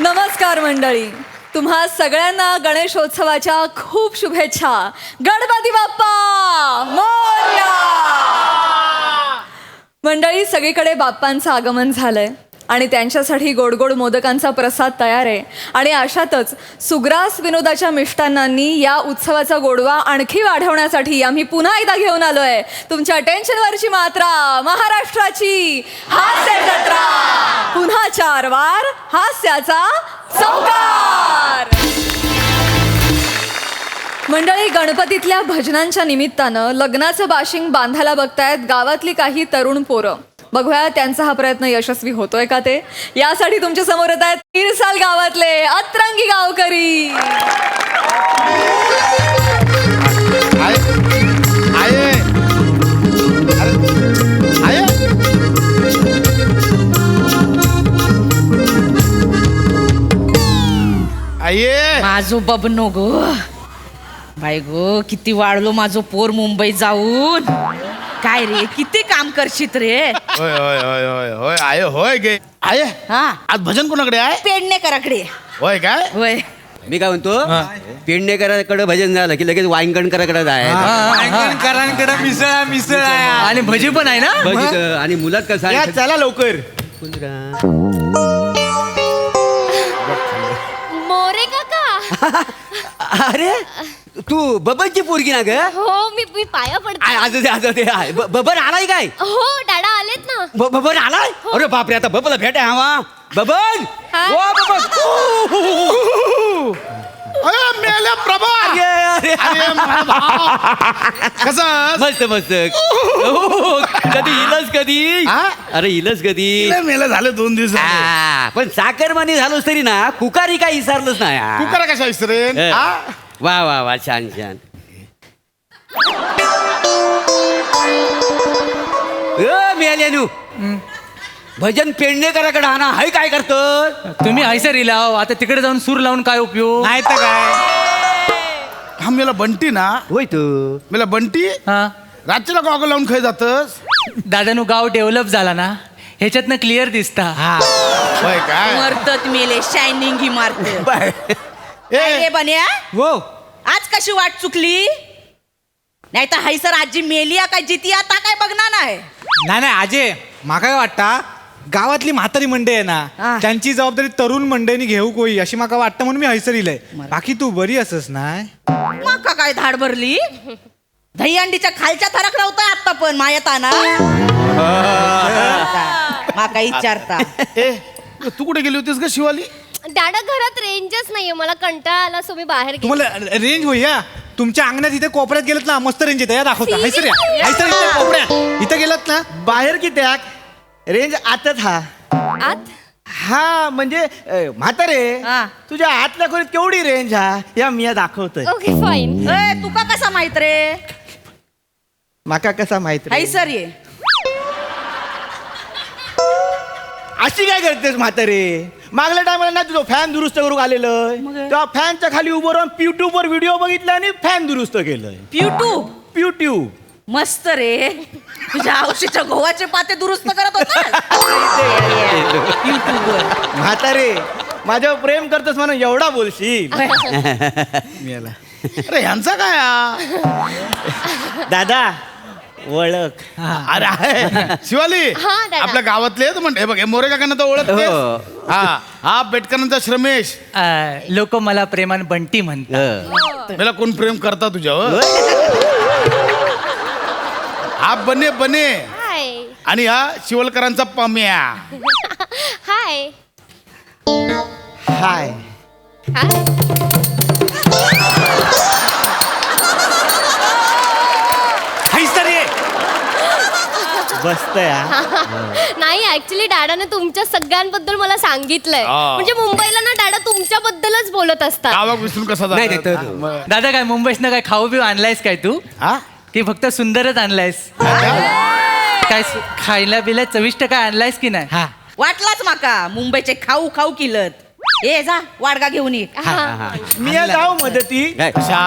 नमस्कार मंडळी, तुम्हा सगळ्यांना गणेशोत्सवाच्या खूप शुभेच्छा. गणपती बाप्पा मोरया. मंडळी, सगळीकडे बाप्पांचं आगमन झालंय आणि त्यांच्यासाठी गोडगोड मोदकांचा प्रसाद तयार आहे. आणि अशातच सुग्रास विनोदाच्या मिष्टांनांनी या उत्सवाचा गोडवा आणखी वाढवण्यासाठी आम्ही पुन्हा एकदा घेऊन आलोय तुमच्या टेन्शनवरची मात्रा, महाराष्ट्राची हास्य जत्रा. पुन्हा 4 वार हास्याचा चौकार. मंडळी, गणपतीतल्या भजनांच्या निमित्तानं लग्नाचं बाशिंग बांधायला बघतायत गावातली काही तरुण पोरं. बघूया त्यांचा हा प्रयत्न यशस्वी होतोय का ते. यासाठी तुमच्या समोर येत आहेत किरसाल गावातले अतरंगी गावकरी. माझो बबनो गो बाई गो, किती वाढलो माझो पोर मुंबई जाऊन. काय रे, किती काम करशीत रे. होय होय होय होय होय आये होय गे आये. हा, आज भजन कोणाकडे आहे? पेडणेकराकडे. होय काय? होय. मी काय म्हणतो, पेडणेकराकडे भजन झालं की लगेच वाईंगणकराकडे जायचं. करांकडे मिसळ आहे आणि भजी पण आहे ना. भजीचं. आणि मुलात कसं या आहे, चला लवकर. मोरे काका. अरे तू बबनची पोरगी ना ग. हो, मी पाया पडते. बबन आलाय काय? हो, दादा आलेत ना. बबन आलाय. अरे बापरे, आता बबनला भेट आहे. हवा बबन. हा? ओ बबन. अरे मेल्या प्रभा. अरे कसं मस्त मस्त. कधी इलस कधी. हा? अरे इलस कधी. मेला झालं 2 दिवस. पण साखरमानी झालोस तरी ना, कुकारी काय विसरलोच ना तू यार. करा कशा विसरेन? ए. हा? वा वा वा, छान छान. मेल्यानू भजन पेडणेकराकडे हा ना, हाय काय करतो तुम्ही हैसर इलाव, आता तिकडे जाऊन सूर लावून काय उपयोग. नाही तर काय. हा मेला बंटी ना. होय तू. मेला बंटी हा, रातच्याला गॉगल लावून खाय जातस. दादानू गाव डेव्हलप झाला ना, ह्याच्यातनं क्लिअर दिसता. होय काय? मरतत मेले, शायनिंग ही मारत. ए बन्या, हो, आज कशी वाट चुकली. नाही तर हैसर आजी मेली काय जिती आता काय बघणार नाही. नाही अजय, माका काय वाटता, गावातली म्हातारी मंडळी आहे हा. ना, त्यांची जबाबदारी तरुण मंडळींनी घेऊ कोई अशी माका वाटतं, म्हणून मी हैसर इलय. बाकी तू बरी असस नाही. माका काय धाड भरली. दहीहंडीच्या खालच्या थराक नव्हता आता पण मायताना. माका विचारता. ए तू कुठे गेली होतीस ग शिवाली? दादा, घरात रेंजच नाहीये, मला कंटाळा आला, सो मी बाहेर गेले. तुम्हाला रेंज होईया. तुमच्या अंगणात इथे कोपऱ्यात गेलात ना, मस्त रेंज येते. या दाखवता. ठीक हैसर या. आहे. हैसर इथे कोपऱ्यात इथे गेलात ना. बाहेर किती रेंज आतच हा. आत हा म्हणजे म्हातारे, हा. तुझ्या आतल्या खोलीत केवढी रेंज हा, या मी दाखवतोय. Okay, fine. तुका कसा माहित रे. माका कसा माहित रे? हैसर ये. अशी काय करतेस म्हातारे? मागल्या टायमाला ना तुझं फॅन दुरुस्त करून आलेलं, तेव्हा फॅनच्या खाली उभं राहून युट्यूब वर व्हिडिओ बघितला आणि फॅन दुरुस्त केलं. युट्यूब युट्यूब मस्त रे. तुझ्या औषधीच्या गव्हाचे पाते दुरुस्त करत होता. म्हातारे, माझ्यावर प्रेम करतोस म्हणून एवढा बोलशील. अरे ह्यांचा काय हा? दादा ओळख. अरे आहे शिवाली. हा, दादा. आपल्या गावातले आहेत म्हणजे हे बघ, हे मोरे काकांना तर ओळखतेस. हो. हा हा बेटकरांचा श्रमेश. लोक मला प्रेमान बंटी म्हणतात. मला कोण प्रेम करता तुझ्यावर? हा बने बने. हाय. आणि हा शिवलकरांचा पम्या. हाय. हाय. हाय. हैसर ये. बसतय हा. नाही, ऍक्च्युली दादाने तुमच्या सगळ्यांबद्दल मला सांगितलंय. हा. म्हणजे मुंबईला ना दादा तुमच्याबद्दलच बोलत असतात. गावाक विसरून कसा नाही, जातात? नाही, हा, तर- मग. दादा, काय मुंबईतनं काय खाऊ बिऊ आणलायस काय तू? हा? की फक्त सुंदरच आणलायस? काय खायला बिला चविष्ट काय आणलायस की नाही? हा, वाटलाच माका मुंबईचे खाऊ खाऊ किलत. ए जा वाडगा घेऊन ये. हा. मी या जाऊ मदती. कशा?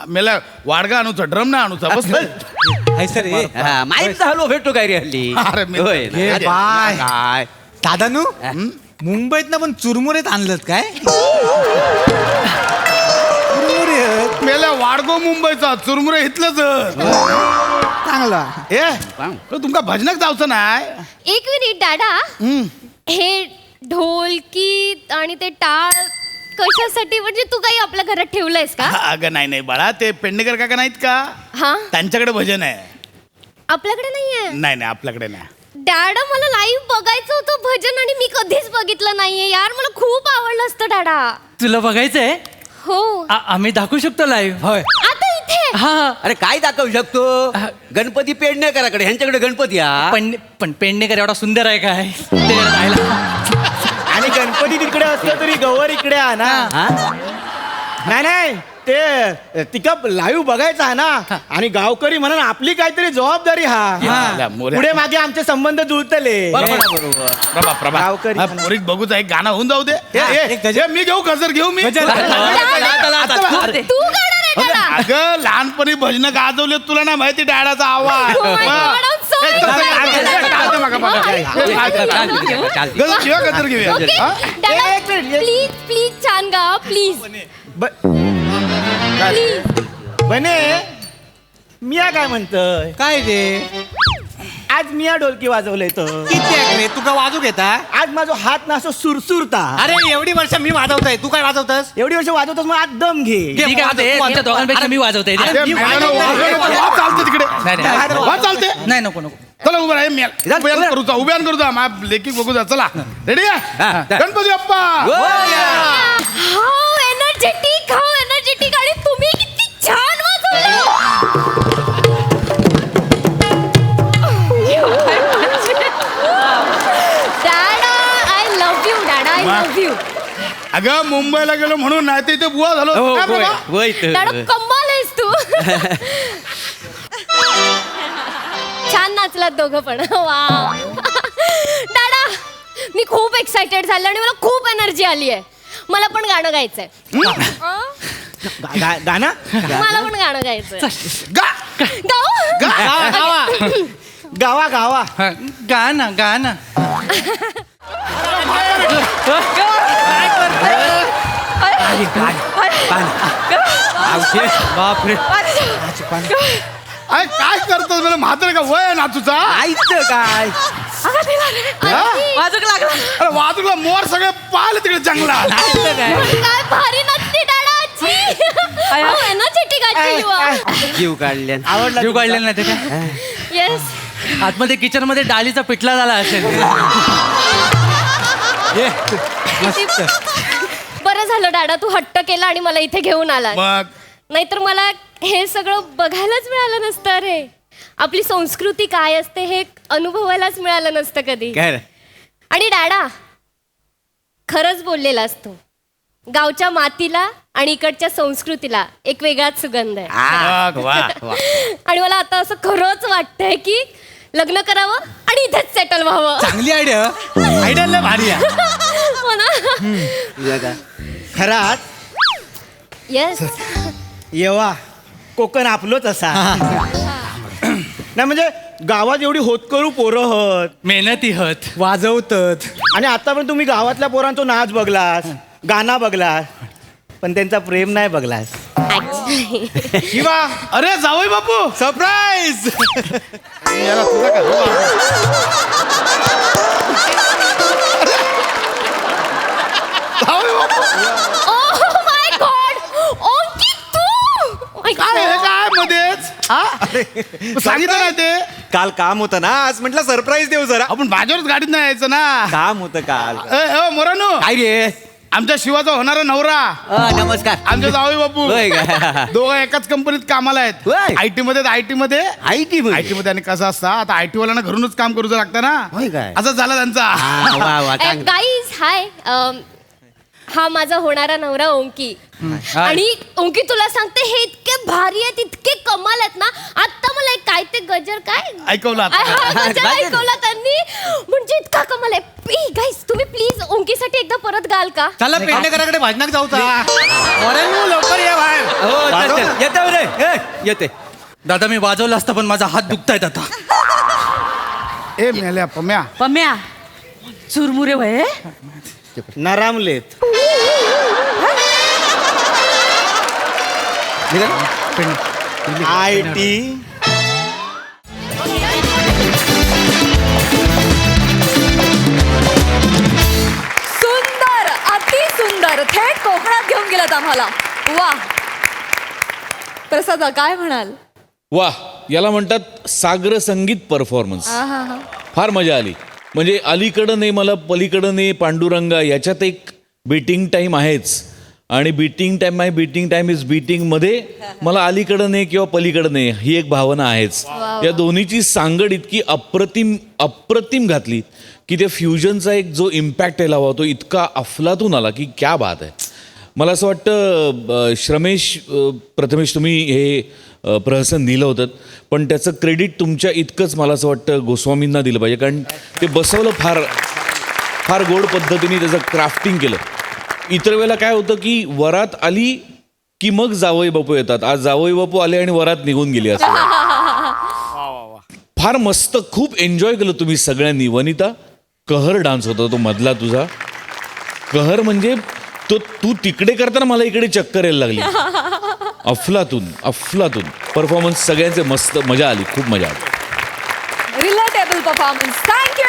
मेला वाडगा आणूचा, ड्रम ना आणूचा. बस हैसर ये. माहीत झालो भेटतो काय रे हल्ली. अरे मी- होय ना. ये अरे, बाय. काय दादानू मुंबईत पण चुरमुरेत आणलं काय चुरमुरे मेल्या वाडगो मुंबईचा चुरमुरे इथलंच चांगला तुमका भजनाक जावचं नाही. एक मिनिट दादा हे ढोलकी आणि ते टाळ कशासाठी, म्हणजे तू काही आपल्या घरात ठेवलंयस का? अगं नाही बाळा, ते पेडणेकर काका नाहीत का, हा, त्यांच्याकडे भजन आहे. आपल्याकडे नाहीये. नाही आपल्याकडे नाही. डॅडा मला लाईव्ह बघायचं होतं भजन आणि मी कधीच बघितलं नाहीये यार, मला खूप आवडलं असतं डॅडा. तुला बघायचंय? हो, आम्ही दाखवू शकतो लाईव्ह. होय. आता इथे हा. अरे काय दाखवू शकतो? गणपती पेडणेकराकडे, ह्यांच्याकडे गणपती हा. पण पेडणेकर एवढा सुंदर आहे काय ते राहिला. आणि गणपती तिकडे असलं तरी गवर इकडे आहे ना. हा? नाही ते तिका लाईव्ह बघायचं आहे ना. आणि गावकरी म्हणून आपली काहीतरी जबाबदारी हा. मोऱ्या. पुढे मागे आमचे संबंध जुळतले. प्रभा गावकरी. मोरीत बघूच एक गाणं होऊन जाऊ दे. मी घेऊ गजर घेऊ मी. तू गाणार आहे डॅडा. अगं लहानपणी भजन गाजवले तुला नाही माहिती डॅडाचा आवाज. Oh my God, I'm so गजर घेऊया गजर घेऊया. हा? प्लीज प्लीज छान गा प्लीज प्लीज. बने मिया काय म्हणतोय? काय रे आज मिया ढोलकी वाजवलंय तर किती आहे रे तुका वाजू घेता? आज माझा हात ना असं सुरसुरता. अरे एवढी वर्ष मी वाजवतोय तू काय वाजवतस? एवढी वर्ष वाजवतोस मग आज दम घे. ठीक आहे, आमच्या दोघांपेक्षा मी वाजवते. अरे, मी वाज चालते तिकडे. नाही वाज चालते. नाही नको नको. चला उभं राहा. उभ्यान करू जा, उभ्यान करू जा. लेखी बघू जा. चला रेडी आहे? गणपती बाप्पा. हाऊ एनर्जेटिक आणि तुम्ही किती छान वाजवलं. डॅडा आय लव्ह यू. डॅडा आय लव्ह यू. अगं मुंबईला गेलो म्हणून नाही तर इथे बुवा झालो. काय बाबा? डॅडा कमाल आहेस तू. छान नाचलात दोघं पण. वा डॅडा मी खूप एक्साइटेड झाले आणि मला खूप एनर्जी आली आहे. मला पण गाणं गायचंय. गाणं मला पण गाणं गायचंय. गा. गाऊ. गावा गावा. हा, गाणं गाणं. बापरे काय करतो मला म्हातार का वय आहे ना तुझा. ऐकतं काय? वाजूक लागला. अरे वाजूला मोर सगळे पाहिले तिकडे जंगलात. काय भारी नाचते डॅडा आजी. एनर्जेटिक आजी you are. जीव काढल्या. आवडला जीव काढलेला नाही ते काय. Yes. आतमध्ये किचन मध्ये डालीचा पिठला झाला असेल. बरं झालं डॅडा तू हट्ट केला आणि मला इथे घेऊन आला. मग नाहीतर मला हे सगळं बघायलाच मिळालं नसतं रे. आपली संस्कृती काय असते हे अनुभवायलाच मिळालं नसतं कधी. काय? आणि डॅडा खरंच बोललेला असतो. गावच्या मातीला आणि इकडच्या संस्कृतीला एक वेगळाच सुगंध आहे. मग, वा. आणि मला आता असं खरंच वाटतंय की लग्न करावं आणि इथेच सेटल व्हावं. चांगली आयडिया आयडिया भारी आहे. हो ना. खरात येस. येवा कोकण आपलोच असा. नाही म्हणजे गावात एवढी होतकरू पोरं हत मेहनती हत. वाजवतात आणि आतापर्यंत तुम्ही गावातल्या पोरांचा नाच बघलास, गाणं बघलास, पण त्यांचा प्रेम नाही बघलास. शिवा. अरे जावई बापू. सरप्राईज. याला तुझा का जावई बापू. Oh my god. ओंकी तू. Oh my काय हे God. काय मध्येच सांगितलं नाही ते. काल काम होतं ना, आज म्हटलं सरप्राईज देऊ जरा. आपण बाजारच गाडीत नाही यायचं ना. काम होतं काल. मोरानू काय रे? आमच्या शिवाचा होणारा नवरा. नमस्कार. आमच्या जावई बापू होय का? दोघं एकाच कंपनीत कामाला आहेत. होय. आयटी मध्ये IT मध्ये? आयटी मध्ये. आणि कसं असतं आता आयटी वाल्यांना घरूनच काम करूचं लागतं ना. होय काय? असं झालं त्यांचा. वा वा चांगलं. Guys hi. हा माझा होणारा नवरा ओंकी. आणि ओंकी तुला सांगते हे इतके भारी आहेत, इतके कमाल आहेत ना. आता मला एक काय ते गजर काय ऐकवलं आता. हा, गजर गजर. ऐकवला त्यांनी. म्हणजे इतका कमाल आहे. गाईज तुम्ही प्लीज ओंकीसाठी एकदा परत गाल का? चला पेडणेकराकडे भजनाक जाऊचा. लवकर ये बाहेर. हो येते रे. येते. दादा मी वाजवलं असतं पण माझा हात दुखतायत आता. ए मेल्या पम्या पम्या चुरमुरे वय नरामलेत IT सुंदर, अति सुंदर, थेट कोकणात घेऊन गेलात आम्हाला. वा प्रसाद काय म्हणाल? वा, याला म्हणतात सागर संगीत परफॉर्मन्स. आहाहा. फार मजा आली. म्हणजे अलीकडं नाही मला पलीकडं नाही पांडुरंगा याच्यात एक बीटिंग टाईम आहेच आणि बीटिंग टाईम इज बीटिंग मध्ये मला अलीकडं नाही किंवा पलीकडं नाही ही एक भावना आहेच. या दोन्हीची सांगड इतकी अप्रतिम घातली की ते फ्युजनचा एक जो इम्पॅक्ट यायला हवा तो इतका अफलातून आला की क्या बात आहे. मला असं वाटतं श्रमेश प्रथमेश तुम्ही हे प्रहसन दिलं होतं पण त्याचं क्रेडिट तुमच्या इतकंच मला असं वाटतं गोस्वामींना दिलं पाहिजे कारण ते बसवलं फार गोड पद्धतीने त्याचं क्राफ्टिंग केलं. इतर वेळेला काय होतं की वरात आली की मग जावई बापू येतात. आज जावई बापू आले आणि वरात निघून गेली असं. फार मस्त, खूप एन्जॉय केलं तुम्ही सगळ्यांनी. वनिता, कहर डान्स होता तो मधला तुझा. कहर म्हणजे तो तू तिकडे करताना मला इकडे चक्कर यायला लागली. अफलातून परफॉर्मन्स सगळ्यांचे मस्त, मजा आली, खूप मजा आली. Relatable performance. थँक्यू.